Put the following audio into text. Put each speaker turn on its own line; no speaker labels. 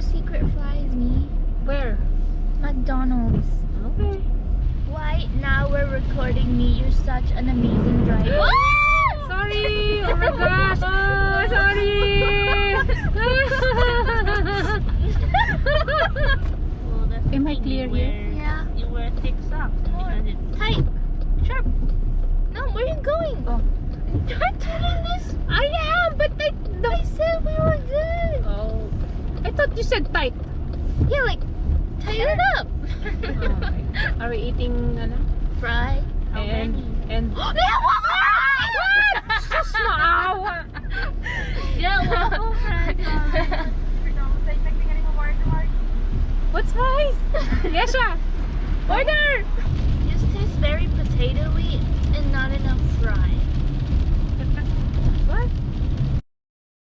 secret fries, me.
Where?
McDonald's.
Okay.
Why now we're recording me? You're such an amazing driver.
Sorry! Oh my gosh! Oh, sorry! Am I clear here?
Yeah.
You wear thick socks.
Tight. Sharp. No, where are you going?
Oh.
You're telling this.
I am, but
I said we were good.
Oh. I thought you said tight.
Yeah, like, tie it up.
Are we eating
Fry.
and
They have waffle fries!
sus maawa.
Yeah, waffle fries.
What size? Yesha, order.
This tastes very potatoey and not enough fries.